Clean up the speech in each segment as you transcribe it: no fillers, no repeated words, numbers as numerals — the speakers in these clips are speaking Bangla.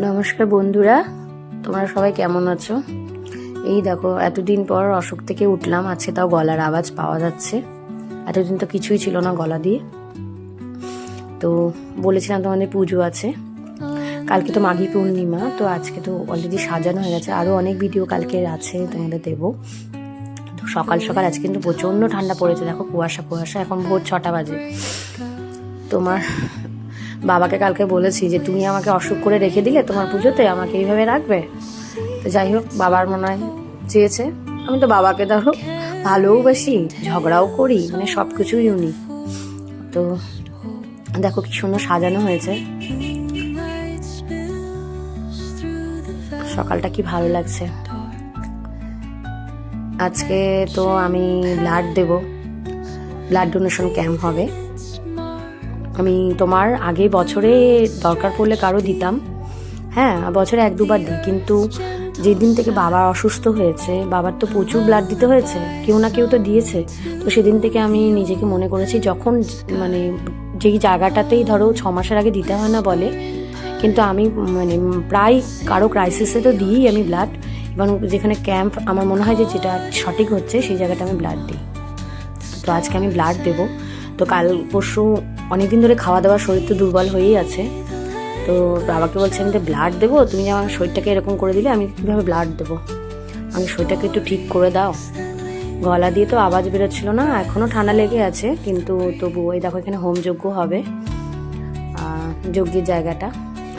নমস্কার বন্ধুরা, তোমরা সবাই কেমন আছো? এই দেখো, এতদিন পর অসুখ থেকে উঠলাম। আজকে তাও গলার আওয়াজ পাওয়া যাচ্ছে। এতদিন তো কিছুই ছিল না গলা দিয়ে। তো বলেছিলাম তোমাদের পুজো আছে, কালকে তো মাঘী পূর্ণিমা। তো আজকে তো অলরেডি সাজানো হয়ে গেছে, আরও অনেক ভিডিও কালকে আছে তোমাদের দেবো। তো সকাল সকাল আজকে কিন্তু প্রচণ্ড ঠান্ডা পড়েছে, দেখো কুয়াশা কুয়াশা। এখন ভোর 6টা বাজে। তোমার বাবাকে কালকে বলেছি যে তুমি আমাকে অসুখ করে রেখে দিলে, তোমার পুজোতে আমাকে এইভাবে রাখবে। তো যাই হোক, বাবার মনে হয় চেয়েছে। আমি তো বাবাকে ধরো ভালোবাসি, ঝগড়াও করি, মানে সব কিছুই উনি। তো দেখো কি সুন্দর সাজানো হয়েছে, সকালটা কি ভালো লাগছে। আজকে তো আমি ব্লাড দেব, ব্লাড ডোনেশন ক্যাম্প হবে। আমি তোমার আগে বছরে দরকার পড়লে কারো দিতাম, হ্যাঁ বছরে 1-2বার দিই। কিন্তু যেদিন থেকে বাবা অসুস্থ হয়েছে, বাবার তো প্রচুর ব্লাড দিতে হয়েছে, কেউ না কেউ তো দিয়েছে। তো সেদিন থেকে আমি নিজেকে মনে করেছি, যখন মানে যেই জায়গাটাতেই ধরো 6 মাসের আগে দিতে হয় না বলে, কিন্তু আমি মানে প্রায় কারো ক্রাইসিসে তো দিই আমি ব্লাড। এবং যেখানে ক্যাম্প আমার মনে হয় যে যেটা সঠিক হচ্ছে, সেই জায়গাটা আমি ব্লাড দিই। তো আজকে আমি ব্লাড দেব। তো কাল পরশু অনেকদিন ধরে খাওয়া দাওয়া, শরীর তো দুর্বল হয়েই আছে। তো বাবাকে বলছি আমি তো ব্লাড দেবো, তুমি যে আমার শরীরটাকে এরকম করে দিলে, আমি কীভাবে ব্লাড দেবো? আমি শরীরটাকে একটু ঠিক করে দাও। গলা দিয়ে তো আওয়াজ বেরোচ্ছিল না, এখনও ঠান্ডা লেগে আছে, কিন্তু তবু এই দেখো এখানে হোম যজ্ঞ হবে। যজ্ঞের জায়গাটা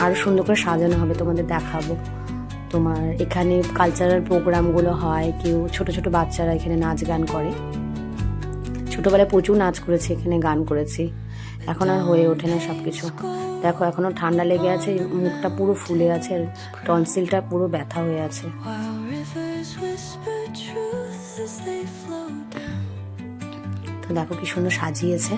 আরও সুন্দর করে সাজানো হবে, তোমাদের দেখাবো। তোমার এখানে কালচারাল প্রোগ্রামগুলো হয়, কেউ ছোট ছোট বাচ্চারা এখানে নাচ গান করে। ছোটোবেলায় প্রচুর নাচ করেছি, এখানে গান করেছি, এখন আর হয়ে ওঠে না সব কিছু। দেখো এখনও ঠান্ডা লেগে আছে, মুখটা পুরো ফুলে আছে, আর টনসিলটা পুরো ব্যথা হয়ে আছে। তো দেখো কি সুন্দর সাজিয়েছে।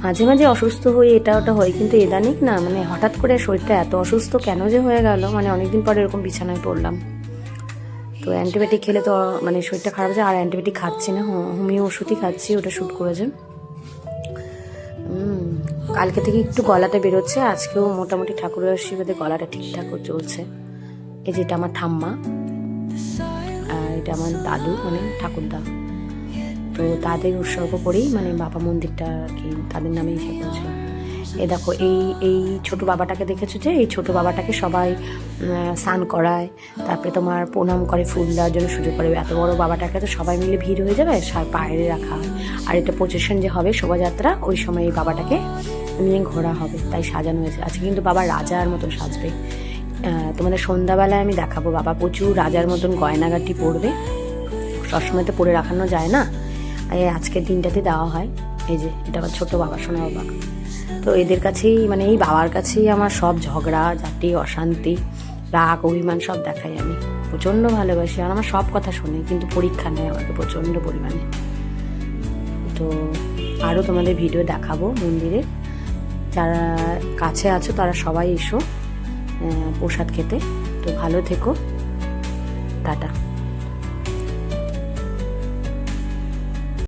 মাঝে মাঝে অসুস্থ হয়ে এটা ওটা হয়, কিন্তু ইদানিং না মানে হঠাৎ করে শরীরটা এত অসুস্থ কেন যে হয়ে গেল, মানে অনেকদিন পরে এরকম বিছানায় পড়লাম। তো অ্যান্টিবায়োটিক খেলে তো মানে শরীরটা খারাপ হয়েছে, আর অ্যান্টিবায়োটিক খাচ্ছি না, হোমিও ওষুধই খাচ্ছি, ওটা শ্যুট করেছে। কালকে থেকে একটু গলাটা বেরোচ্ছে, আজকেও মোটামুটি ঠাকুরের আশীর্বাদে গলাটা ঠিকঠাক চলছে। এই যেটা আমার ঠাম্মা, আর এটা আমার দাদু মানে ঠাকুরদা। তো তাদের উৎসর্গ করেই মানে বাবা মন্দিরটা কি তাদের নামেই সে করেছিল। এই দেখো এই ছোট বাবাটাকে দেখেছো, যে এই ছোট বাবাটাকে সবাই স্নান করায়, তারপরে তোমার প্রণাম করে, ফুল দেওয়ার জন্য সুযোগ করে। এত বড় বাবাটাকে তো সবাই মিলে ভিড় হয়ে যাবে, বাইরে রাখা হয়। আর এটা প্রসেশন যে হবে, শোভাযাত্রা, ওই সময় এই বাবাটাকে নিয়ে ঘোরা হবে, তাই সাজানো হয়েছে। আজকে কিন্তু বাবা রাজার মতন সাজবে। তোমাদের সন্ধ্যাবেলায় আমি দেখাবো, বাবা প্রচুর রাজার মতন গয়নাগাটি পরবে। সবসময় তো পরে রাখানো যায় না, আজকের দিনটাতে দেওয়া হয়। এই যে এটা আমার ছোট বাবা, সোনা বাবা। তো এদের কাছেই মানে এই বাবার কাছেই আমার সব ঝগড়া ঝাঁটি, অশান্তি, রাগ, অভিমান সব দেখাই। আমি প্রচণ্ড ভালোবাসি, আর আমার সব কথা শুনে, কিন্তু পরীক্ষা নেয় আমাকে প্রচণ্ড পরিমাণে। তো আরও তোমাদের ভিডিও দেখাবো মন্দিরে। যারা কাছে আছো তারা সবাই এসো প্রসাদ খেতে। তো ভালো থেকো, টাটা।